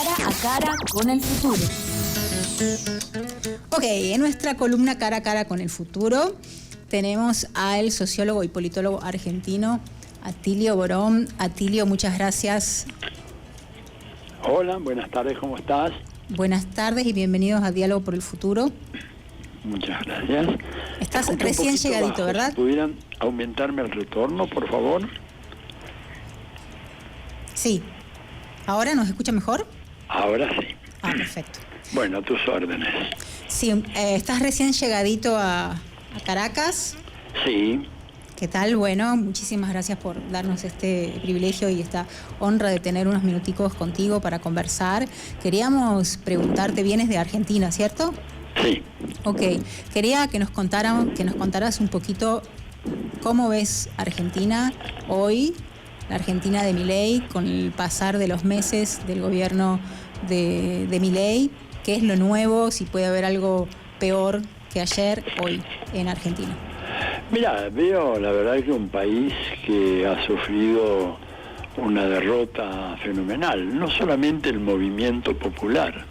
Cara a cara con el futuro. Ok, en nuestra columna Cara a cara con el futuro tenemos al sociólogo y politólogo argentino Atilio Borón. Atilio, muchas gracias. Hola, buenas tardes, ¿cómo estás? Buenas tardes y bienvenidos a Diálogo por el Futuro. Muchas gracias. Estás recién llegadito, bajo, ¿verdad? Si pudieran aumentarme el retorno, por favor. Sí. ¿Ahora nos escucha mejor? Ahora sí. Ah, perfecto. Bueno, a tus órdenes. Sí, estás recién llegadito a Caracas. Sí. ¿Qué tal? Bueno, muchísimas gracias por darnos este privilegio y esta honra de tener unos minuticos contigo para conversar. Queríamos preguntarte, vienes de Argentina, ¿cierto? Sí. Ok, quería que nos contaras un poquito cómo ves Argentina hoy, la Argentina de Milei, con el pasar de los meses del gobierno de Milei. ¿Qué es lo nuevo? Si puede haber algo peor que ayer, hoy, en Argentina. Mira, veo la verdad que un país que ha sufrido una derrota fenomenal, no solamente el movimiento popular,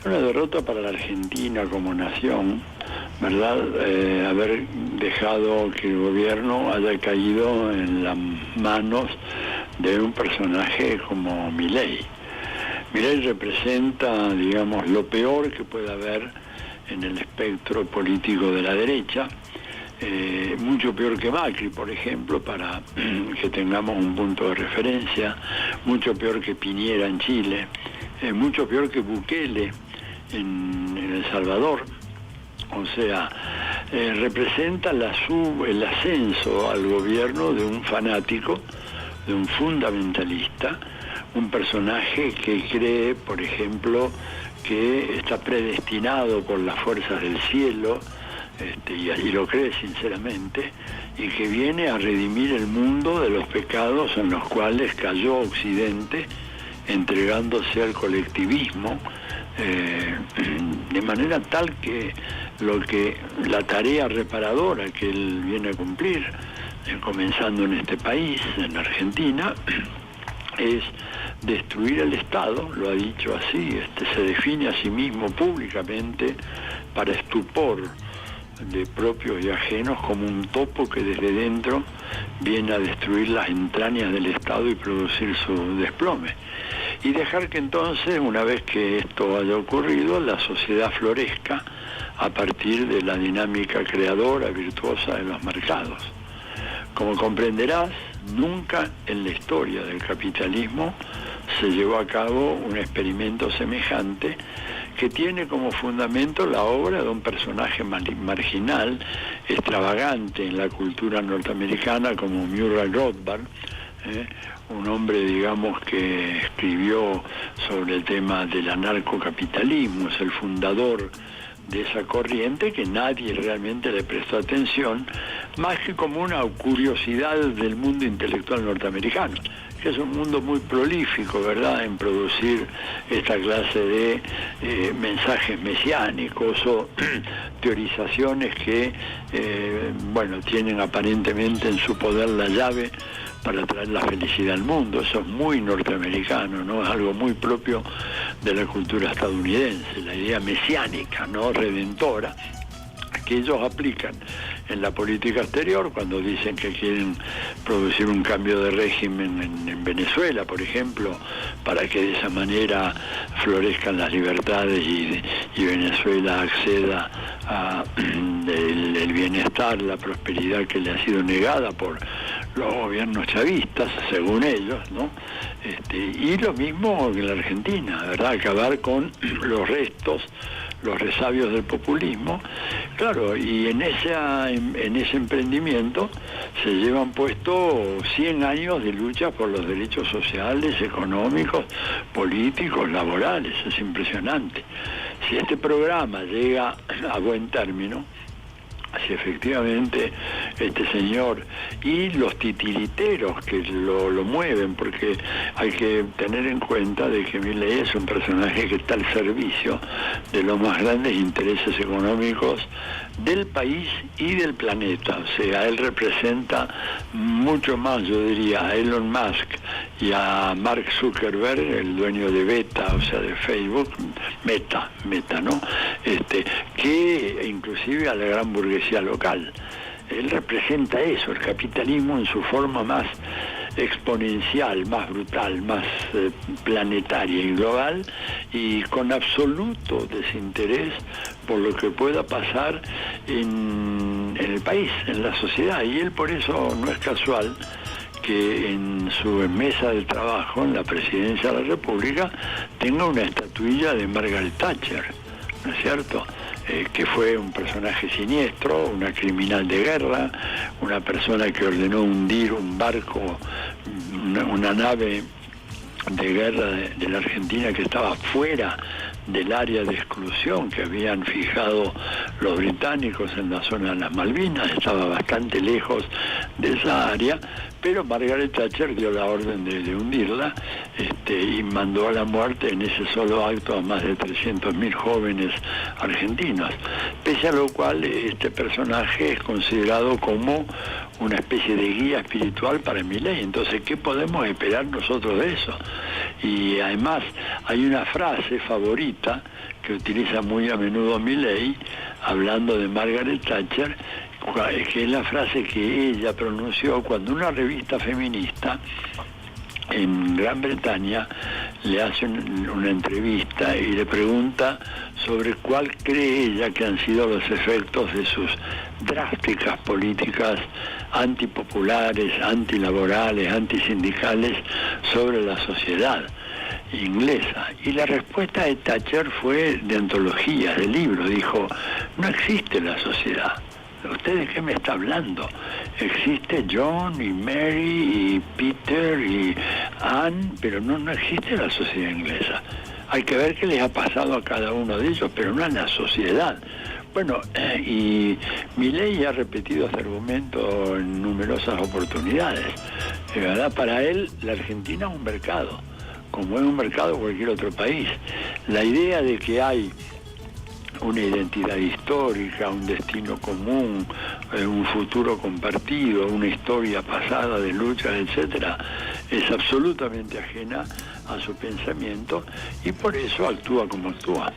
una derrota para la Argentina como nación, ¿verdad? Haber dejado que el gobierno haya caído en las manos de un personaje como Milei. Milei representa, digamos, lo peor que puede haber en el espectro político de la derecha, mucho peor que Macri, por ejemplo, para que tengamos un punto de referencia, mucho peor que Piñera en Chile, mucho peor que Bukele en El Salvador. O sea, representa el ascenso al gobierno de un fanático, de un fundamentalista, un personaje que cree, por ejemplo, que está predestinado por las fuerzas del cielo, y lo cree sinceramente, y que viene a redimir el mundo de los pecados en los cuales cayó Occidente, entregándose al colectivismo, de manera tal que la tarea reparadora que él viene a cumplir, comenzando en este país, en Argentina, es destruir el Estado, lo ha dicho así, se define a sí mismo públicamente para estupor de propios y ajenos como un topo que desde dentro viene a destruir las entrañas del Estado y producir su desplome. Y dejar que entonces, una vez que esto haya ocurrido, la sociedad florezca a partir de la dinámica creadora, virtuosa de los mercados. Como comprenderás, nunca en la historia del capitalismo se llevó a cabo un experimento semejante que tiene como fundamento la obra de un personaje marginal, extravagante en la cultura norteamericana como Muriel Rothbard, un hombre, digamos, que escribió sobre el tema del anarcocapitalismo, es el fundador de esa corriente que nadie realmente le prestó atención, más que como una curiosidad del mundo intelectual norteamericano, que es un mundo muy prolífico, ¿verdad?, en producir esta clase de mensajes mesiánicos o teorizaciones que, tienen aparentemente en su poder la llave para traer la felicidad al mundo. Eso es muy norteamericano, ¿no? Es algo muy propio de la cultura estadounidense, la idea mesiánica, ¿no?, redentora, que ellos aplican en la política exterior cuando dicen que quieren producir un cambio de régimen en Venezuela, por ejemplo, para que de esa manera florezcan las libertades y Venezuela acceda a el bienestar, la prosperidad que le ha sido negada por los gobiernos chavistas, según ellos, ¿no? Y lo mismo en la Argentina, ¿verdad? Acabar con los restos, los resabios del populismo. Claro, y en ese emprendimiento se llevan puesto 100 años de lucha por los derechos sociales, económicos, políticos, laborales. Es impresionante. Si este programa llega a buen término, si efectivamente este señor, y los titiriteros que lo mueven, porque hay que tener en cuenta de que Milei es un personaje que está al servicio de los más grandes intereses económicos del país y del planeta. O sea, él representa mucho más, yo diría, a Elon Musk y a Mark Zuckerberg, el dueño de Beta, o sea, de Facebook, Meta, ¿no? Que inclusive a la gran burguesía local. Él representa eso, el capitalismo en su forma más exponencial, más brutal, más planetaria y global, y con absoluto desinterés por lo que pueda pasar en el país, en la sociedad. Y él por eso no es casual que en su mesa de trabajo, en la presidencia de la República, tenga una estatuilla de Margaret Thatcher, ¿no es cierto?, que fue un personaje siniestro, una criminal de guerra, una persona que ordenó hundir un barco, una nave de guerra de la Argentina que estaba fuera del área de exclusión que habían fijado los británicos en la zona de las Malvinas, estaba bastante lejos de esa área, pero Margaret Thatcher dio la orden de hundirla, y mandó a la muerte en ese solo acto a más de 300.000 jóvenes argentinos, pese a lo cual este personaje es considerado como una especie de guía espiritual para Milei. Entonces, ¿qué podemos esperar nosotros de eso? Y además hay una frase favorita que utiliza muy a menudo Milei, hablando de Margaret Thatcher, que es la frase que ella pronunció cuando una revista feminista en Gran Bretaña le hace una entrevista y le pregunta sobre cuál cree ella que han sido los efectos de sus drásticas políticas antipopulares, antilaborales, antisindicales sobre la sociedad inglesa. Y la respuesta de Thatcher fue de antología, de libro. Dijo: no existe la sociedad. ¿Usted de qué me está hablando? Existe John y Mary y Peter y Anne, pero no existe la sociedad inglesa. Hay que ver qué les ha pasado a cada uno de ellos, pero no a la sociedad. Bueno, y Milei ha repetido ese argumento en numerosas oportunidades. De verdad, para él la Argentina es un mercado, como es un mercado cualquier otro país. La idea de que hay una identidad histórica, un destino común, un futuro compartido, una historia pasada de luchas, etcétera, es absolutamente ajena a su pensamiento y por eso actúa como actúa.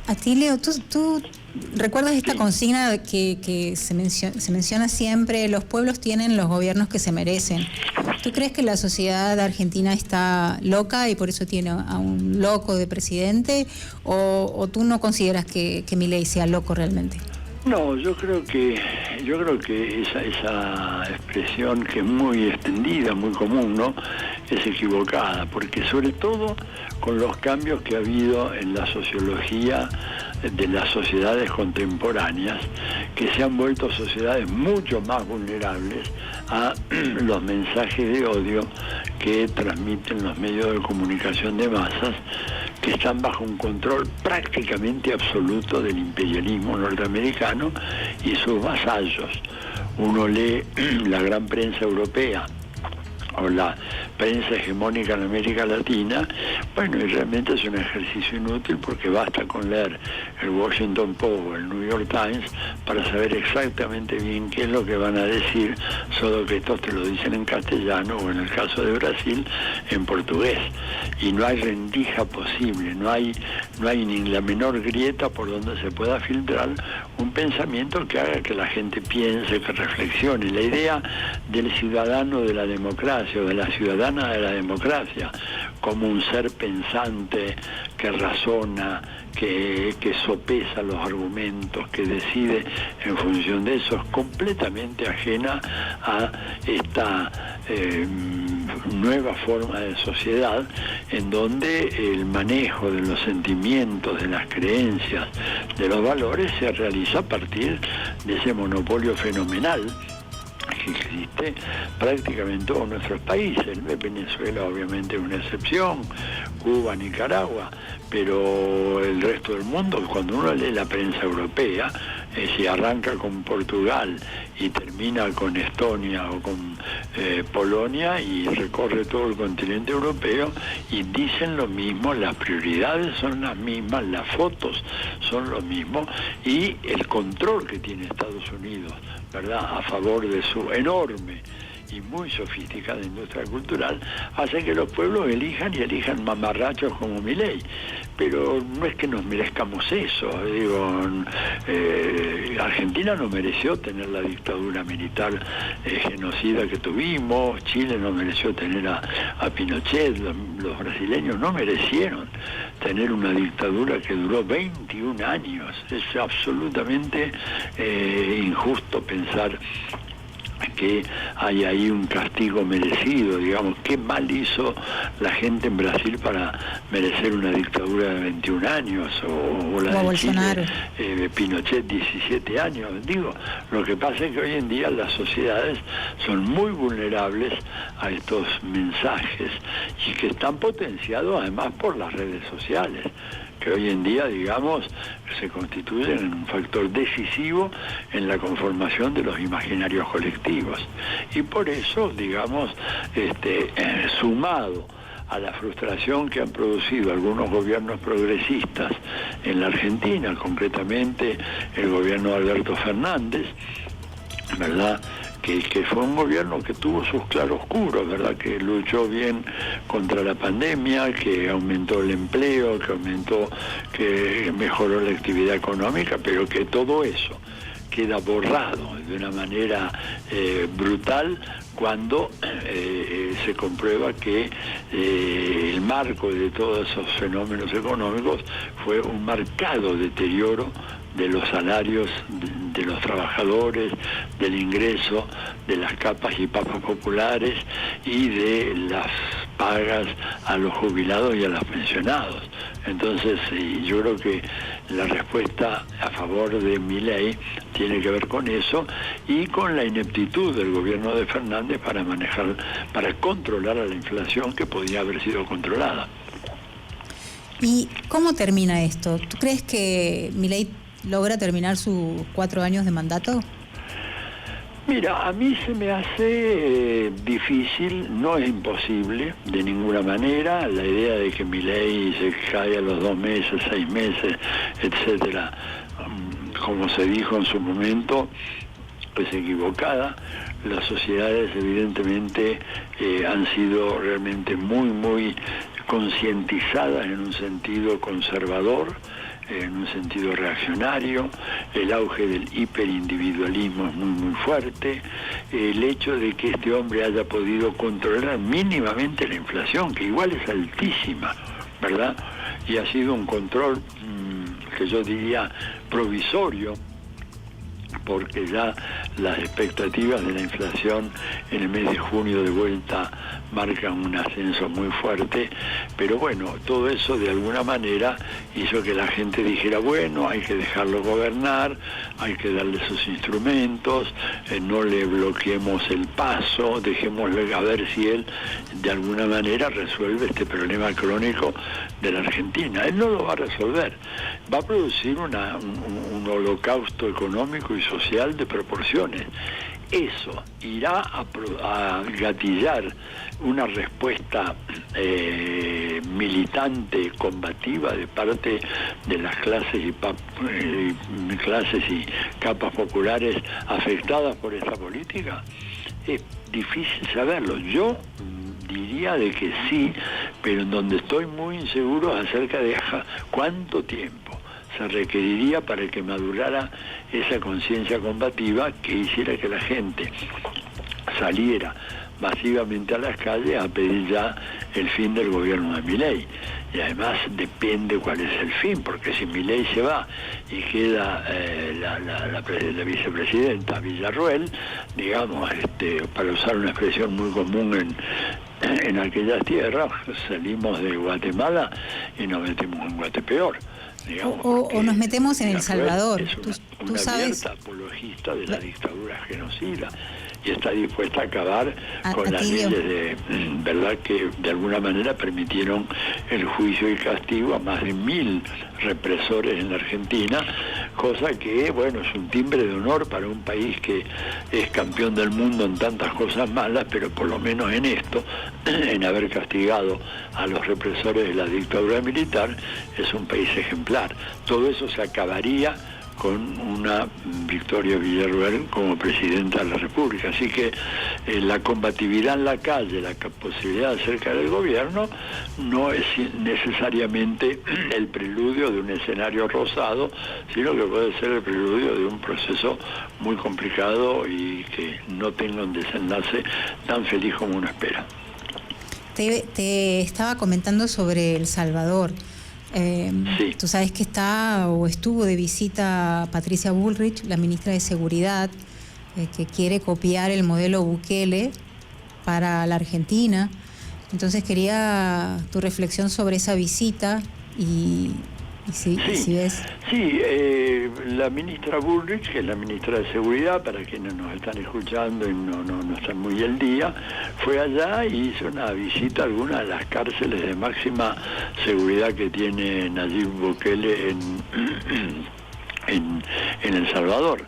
Atilio, ¿tú recuerdas esta consigna que se menciona siempre: los pueblos tienen los gobiernos que se merecen? ¿Tú crees que la sociedad argentina está loca y por eso tiene a un loco de presidente? ¿O tú no consideras que Milei sea loco realmente? No, yo creo que esa expresión, que es muy extendida, muy común, ¿no?, es equivocada, porque sobre todo con los cambios que ha habido en la sociología de las sociedades contemporáneas, que se han vuelto sociedades mucho más vulnerables a los mensajes de odio que transmiten los medios de comunicación de masas, que están bajo un control prácticamente absoluto del imperialismo norteamericano y sus vasallos. Uno lee la gran prensa europea o la prensa hegemónica en América Latina, bueno, y realmente es un ejercicio inútil, porque basta con leer el Washington Post o el New York Times para saber exactamente bien qué es lo que van a decir, solo que estos te lo dicen en castellano o, en el caso de Brasil, en portugués. Y no hay rendija posible, no hay ni la menor grieta por donde se pueda filtrar un pensamiento que haga que la gente piense, que reflexione. La idea del ciudadano de la democracia o de la ciudadana de la democracia como un ser pensante que razona, que sopesa los argumentos, que decide en función de eso, es completamente ajena a esta nueva forma de sociedad, en donde el manejo de los sentimientos, de las creencias, de los valores se realiza a partir de ese monopolio fenomenal que existe prácticamente en todos nuestros países. Venezuela obviamente es una excepción, Cuba, Nicaragua, pero el resto del mundo, cuando uno lee la prensa europea, si arranca con Portugal y termina con Estonia o con Polonia y recorre todo el continente europeo y dicen lo mismo, las prioridades son las mismas, las fotos son lo mismo y el control que tiene Estados Unidos, ¿verdad?, a favor de su enorme y muy sofisticada industria cultural, hace que los pueblos elijan y elijan mamarrachos como Milei. Pero no es que nos merezcamos eso, digo, Argentina no mereció tener la dictadura militar genocida que tuvimos, Chile no mereció tener a Pinochet, los brasileños no merecieron tener una dictadura que duró 21 años. Es absolutamente injusto pensar que hay ahí un castigo merecido, digamos, qué mal hizo la gente en Brasil para merecer una dictadura de 21 años, o la de Bolsonaro. Chile, Pinochet 17 años, digo, lo que pasa es que hoy en día las sociedades son muy vulnerables a estos mensajes y que están potenciados además por las redes sociales, que hoy en día, digamos, se constituyen en un factor decisivo en la conformación de los imaginarios colectivos. Y por eso, digamos, sumado a la frustración que han producido algunos gobiernos progresistas en la Argentina, concretamente el gobierno de Alberto Fernández, ¿verdad?, que fue un gobierno que tuvo sus claroscuros, ¿verdad?, que luchó bien contra la pandemia, que aumentó el empleo, que mejoró la actividad económica, pero que todo eso queda borrado de una manera brutal cuando se comprueba que el marco de todos esos fenómenos económicos fue un marcado deterioro de los salarios de los trabajadores, del ingreso de las capas y papas populares y de las pagas a los jubilados y a los pensionados. Entonces, yo creo que la respuesta a favor de Milei tiene que ver con eso y con la ineptitud del gobierno de Fernández para controlar a la inflación que podía haber sido controlada. ¿Y cómo termina esto? ¿Tú crees que Milei logra terminar sus 4 años de mandato? Mira, a mí se me hace difícil, no es imposible de ninguna manera. La idea de que Milei se cae a los 2 meses, 6 meses, etcétera, como se dijo en su momento, es equivocada. Las sociedades evidentemente han sido realmente muy concientizadas en un sentido conservador, en un sentido reaccionario. El auge del hiperindividualismo es muy fuerte. El hecho de que este hombre haya podido controlar mínimamente la inflación, que igual es altísima, ¿verdad?, y ha sido un control que yo diría provisorio, porque ya las expectativas de la inflación en el mes de junio de vuelta marcan un ascenso muy fuerte, pero bueno, todo eso de alguna manera hizo que la gente dijera, bueno, hay que dejarlo gobernar, hay que darle sus instrumentos, no le bloqueemos el paso, dejémosle a ver si él de alguna manera resuelve este problema crónico de la Argentina. Él no lo va a resolver, va a producir un holocausto económico y social de proporciones. Eso irá a gatillar una respuesta militante, combativa de parte de las clases y capas populares afectadas por esta política. Es difícil saberlo. Yo diría de que sí, pero en donde estoy muy inseguro acerca de cuánto tiempo se requeriría para que madurara esa conciencia combativa que hiciera que la gente saliera masivamente a las calles a pedir ya el fin del gobierno de Milei. Y además depende cuál es el fin, porque si Milei se va y queda la vicepresidenta Villarruel, digamos, para usar una expresión muy común en aquellas tierras, salimos de Guatemala y nos metemos en Guatepeor. Digamos, o nos metemos en El Salvador. Es una ¿Tú sabes? abierta apologista de la dictadura genocida. y está dispuesta a acabar con las leyes de verdad que de alguna manera permitieron el juicio y castigo a más de 1000 represores en la Argentina, cosa que, bueno, es un timbre de honor para un país que es campeón del mundo en tantas cosas malas, pero por lo menos en esto, en haber castigado a los represores de la dictadura militar, es un país ejemplar. Todo eso se acabaría con una Victoria Villarruel como presidenta de la República. Así que la combatividad en la calle, la posibilidad de acercar el gobierno, no es necesariamente el preludio de un escenario rosado, sino que puede ser el preludio de un proceso muy complicado y que no tenga un desenlace tan feliz como uno espera. Te estaba comentando sobre El Salvador. Sí. Tú sabes que estuvo de visita Patricia Bullrich, la ministra de Seguridad, que quiere copiar el modelo Bukele para la Argentina. Entonces quería tu reflexión sobre esa visita y si ves... Sí, la ministra Bullrich, que es la ministra de Seguridad, para quienes nos están escuchando y no están muy al día, fue allá y hizo una visita a algunas de las cárceles de máxima seguridad que tiene Nayib Bukele en El Salvador.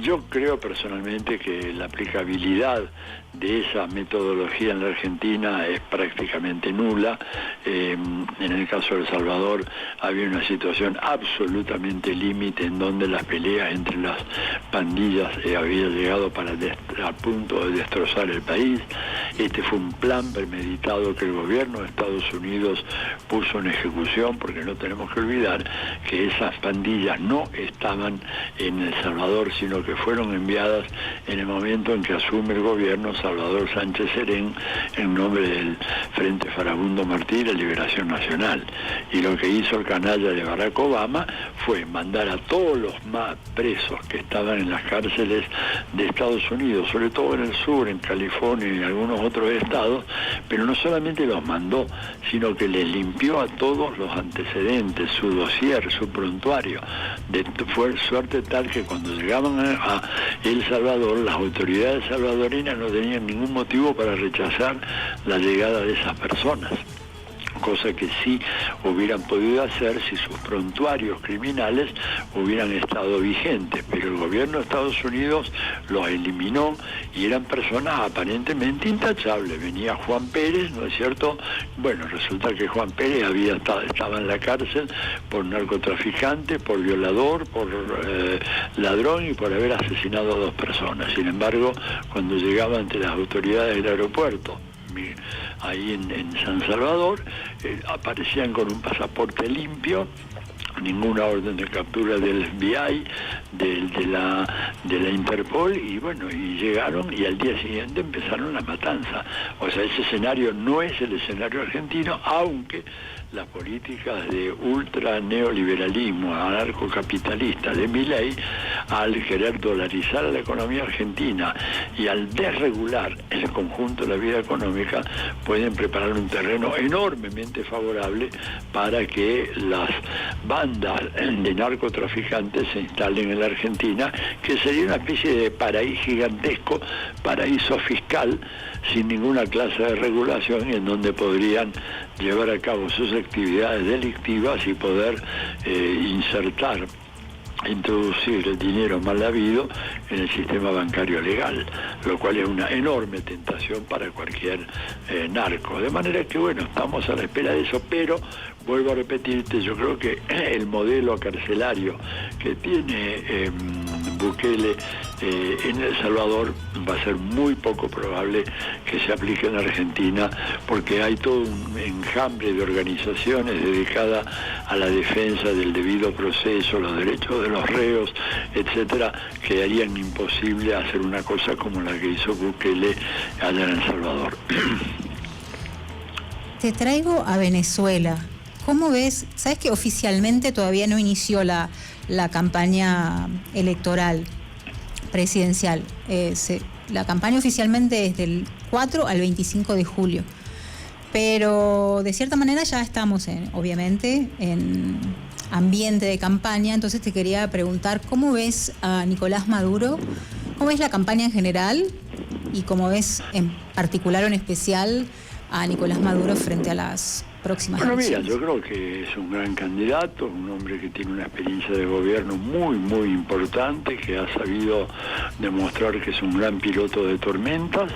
Yo creo personalmente que la aplicabilidad de esa metodología en la Argentina es prácticamente nula. En el caso de El Salvador había una situación absolutamente límite en donde las peleas entre las pandillas había llegado al punto de destrozar el país. Este fue un plan premeditado que el gobierno de Estados Unidos puso en ejecución, porque no tenemos que olvidar que esas pandillas no estaban en El Salvador, sino que fueron enviadas en el momento en que asume el gobierno Salvador Sánchez Serén en nombre del Frente Farabundo Martí de Liberación Nacional. Y lo que hizo el canalla de Barack Obama fue mandar a todos los más presos que estaban en las cárceles de Estados Unidos, sobre todo en el sur, en California y en algunos otros estados, pero no solamente los mandó, sino que les limpió a todos los antecedentes, su dossier, su prontuario. Fue suerte tal que cuando llegaban a El Salvador, las autoridades salvadoreñas no tenían ningún motivo para rechazar la llegada de esas personas, cosa que sí hubieran podido hacer si sus prontuarios criminales hubieran estado vigentes, pero el gobierno de Estados Unidos los eliminó y eran personas aparentemente intachables. Venía Juan Pérez, ¿no es cierto? Bueno, resulta que Juan Pérez estaba en la cárcel por narcotraficante, por violador, por ladrón y por haber asesinado a 2 personas. Sin embargo, cuando llegaba ante las autoridades del aeropuerto, ahí en San Salvador, aparecían con un pasaporte limpio, ninguna orden de captura del FBI, de la Interpol, y bueno, y llegaron y al día siguiente empezaron la matanza. O sea, ese escenario no es el escenario argentino, aunque las políticas de ultra neoliberalismo anarcocapitalista de Milei, al querer dolarizar a la economía argentina y al desregular el conjunto de la vida económica, pueden preparar un terreno enormemente favorable para que las bandas de narcotraficantes se instalen en la Argentina, que sería una especie de paraíso gigantesco, paraíso fiscal, sin ninguna clase de regulación, y en donde podrían llevar a cabo sus actividades delictivas y poder introducir el dinero mal habido en el sistema bancario legal, lo cual es una enorme tentación para cualquier narco. De manera que, bueno, estamos a la espera de eso, pero vuelvo a repetirte, yo creo que el modelo carcelario que tiene Bukele en El Salvador va a ser muy poco probable que se aplique en Argentina, porque hay todo un enjambre de organizaciones dedicadas a la defensa del debido proceso, los derechos de los reos, etcétera, que harían imposible hacer una cosa como la que hizo Bukele allá en El Salvador. Te traigo a Venezuela. ¿Cómo ves? Sabes que oficialmente todavía no inició la campaña electoral presidencial. La campaña oficialmente es del 4 al 25 de julio. Pero de cierta manera ya estamos, obviamente, en ambiente de campaña. Entonces te quería preguntar, ¿cómo ves a Nicolás Maduro ¿Cómo ves la campaña en general y cómo ves en particular o en especial a Nicolás Maduro frente a las próximas elecciones? Mira, yo creo que es un gran candidato, un hombre que tiene una experiencia de gobierno muy, muy importante, que ha sabido demostrar que es un gran piloto de tormentas,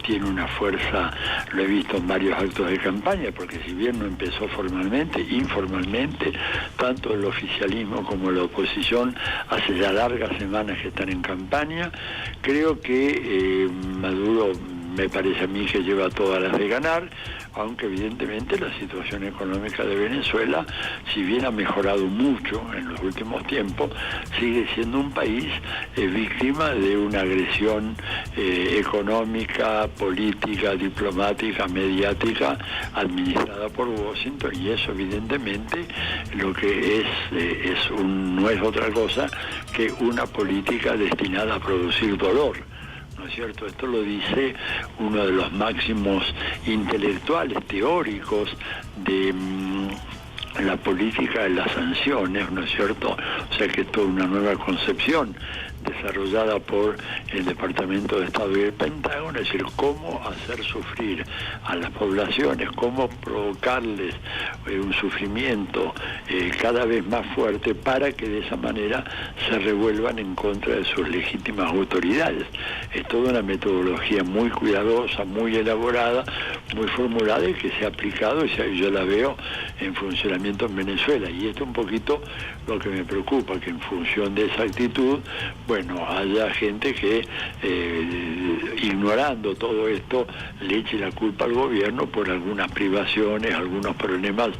tiene una fuerza, lo he visto en varios actos de campaña, porque si bien no empezó formalmente, informalmente, tanto el oficialismo como la oposición hace ya largas semanas que están en campaña. Creo que Maduro, me parece a mí, que lleva todas las de ganar, aunque evidentemente la situación económica de Venezuela, si bien ha mejorado mucho en los últimos tiempos, sigue siendo un país víctima de una agresión económica, política, diplomática, mediática, administrada por Washington, y eso evidentemente lo que no es otra cosa que una política destinada a producir dolor. ¿No es cierto? Esto lo dice uno de los máximos intelectuales, teóricos de la política de las sanciones, ¿no es cierto? O sea que es toda una nueva concepción desarrollada por el Departamento de Estado y el Pentágono, es decir, cómo hacer sufrir a las poblaciones, cómo provocarles un sufrimiento cada vez más fuerte para que de esa manera se revuelvan en contra de sus legítimas autoridades. Es toda una metodología muy cuidadosa, muy elaborada, muy formulada y que se ha aplicado, y yo la veo en funcionamiento en Venezuela. Y esto es un poquito lo que me preocupa, que en función de esa actitud, bueno, haya gente que, ignorando todo esto, le eche la culpa al gobierno por algunas privaciones, algunos problemas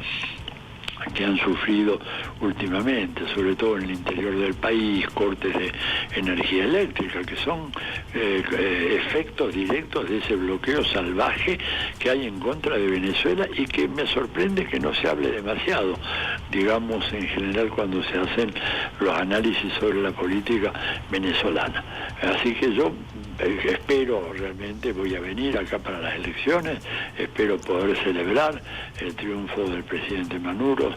que han sufrido últimamente, sobre todo en el interior del país, cortes de energía eléctrica, que son efectos directos de ese bloqueo salvaje que hay en contra de Venezuela, y que me sorprende que no se hable demasiado, digamos, en general cuando se hacen los análisis sobre la política venezolana. Así que yo espero, realmente voy a venir acá para las elecciones, espero poder celebrar el triunfo del presidente Maduro.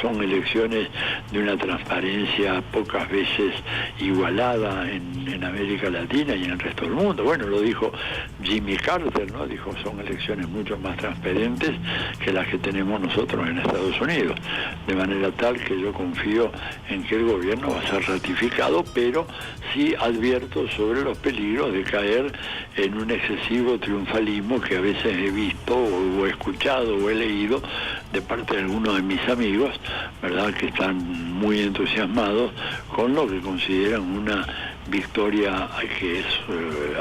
Son elecciones de una transparencia pocas veces igualada en América Latina y en el resto del mundo. Bueno, lo dijo Jimmy Carter, ¿no? Dijo, son elecciones mucho más transparentes que las que tenemos nosotros en Estados Unidos. De manera tal que yo confío en que el gobierno va a ser ratificado, pero sí advierto sobre los peligros de caer en un excesivo triunfalismo que a veces he visto o he escuchado o he leído de parte de algunos de mis amigos, ¿verdad?, que están muy entusiasmados con lo que consideran una victoria que es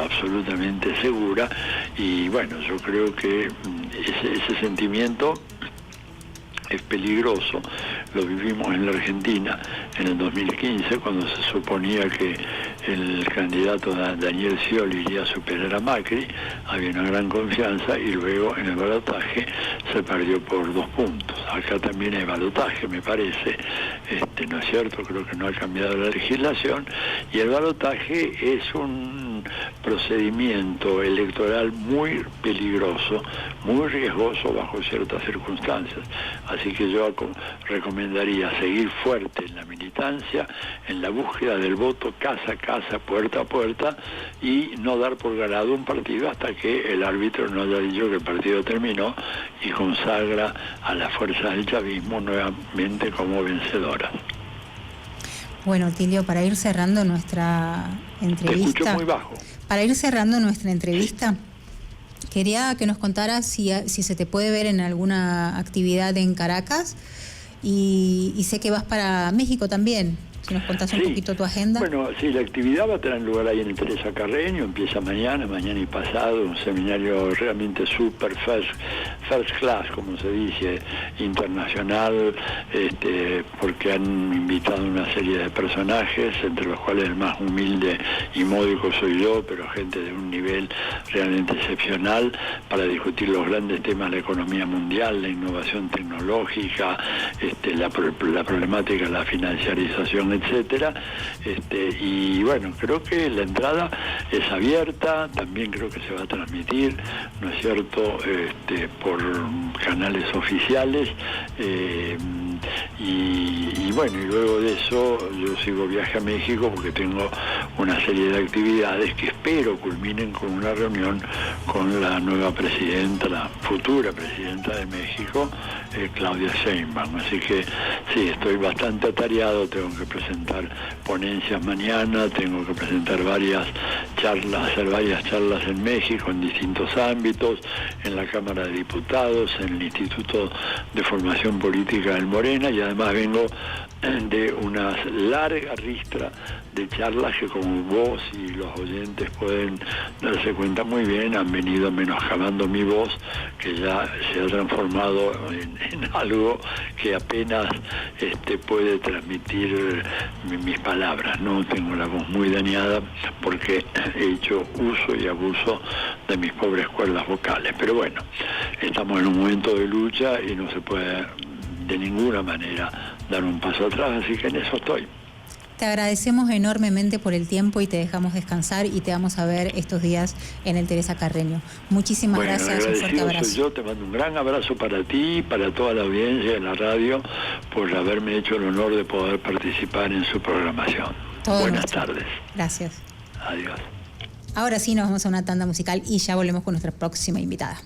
absolutamente segura. Y bueno, yo creo que ese sentimiento es peligroso. Lo vivimos en la Argentina en el 2015, cuando se suponía que el candidato Daniel Scioli iría a superar a Macri, había una gran confianza, y luego en el balotaje se perdió por 2 puntos. Acá también hay balotaje, me parece, ¿no es cierto? Creo que no ha cambiado la legislación, y el balotaje es un procedimiento electoral muy peligroso, muy riesgoso bajo ciertas circunstancias. Así que yo recomendaría seguir fuerte en la militancia, en la búsqueda del voto casa a casa, puerta a puerta, y no dar por ganado un partido hasta que el árbitro no haya dicho que el partido terminó y consagra a las fuerzas del chavismo nuevamente como vencedoras. Bueno, Tilio, para ir cerrando nuestra entrevista... Te escucho muy bajo. Para ir cerrando nuestra entrevista, quería que nos contaras si se te puede ver en alguna actividad en Caracas, y sé que vas para México también. Si nos contás un poquito tu agenda. Bueno, sí, la actividad va a tener lugar ahí en el Teresa Carreño, empieza mañana y pasado, un seminario realmente super first class, como se dice, internacional, porque han invitado una serie de personajes, entre los cuales el más humilde y módico soy yo, pero gente de un nivel realmente excepcional, para discutir los grandes temas de la economía mundial, la innovación tecnológica, la problemática de la financiarización, etcétera, y bueno, creo que la entrada es abierta, también creo que se va a transmitir, ¿no es cierto?, por canales oficiales. y bueno, y luego de eso yo sigo viaje a México porque tengo una serie de actividades que espero culminen con una reunión con la nueva presidenta, la futura presidenta de México, Claudia Sheinbaum. Así que sí, estoy bastante atareado, tengo que presentar ponencias mañana, tengo que presentar varias charlas, hacer varias charlas en México en distintos ámbitos, en la Cámara de Diputados, en el Instituto de Formación Política del Morena, y además vengo de una larga ristra de charlas que, como vos y los oyentes pueden darse cuenta muy bien, han venido menoscabando mi voz, que ya se ha transformado en algo que apenas puede transmitir mis palabras, ¿no? Tengo la voz muy dañada porque he hecho uso y abuso de mis pobres cuerdas vocales. Pero bueno, estamos en un momento de lucha y no se puede de ninguna manera dar un paso atrás, así que en eso estoy. Te agradecemos enormemente por el tiempo y te dejamos descansar y te vamos a ver estos días en el Teresa Carreño. Muchísimas gracias, un fuerte abrazo. Soy yo, te mando un gran abrazo para ti y para toda la audiencia de la radio por haberme hecho el honor de poder participar en su programación. Buenas tardes. Gracias. Adiós. Ahora sí nos vamos a una tanda musical y ya volvemos con nuestra próxima invitada.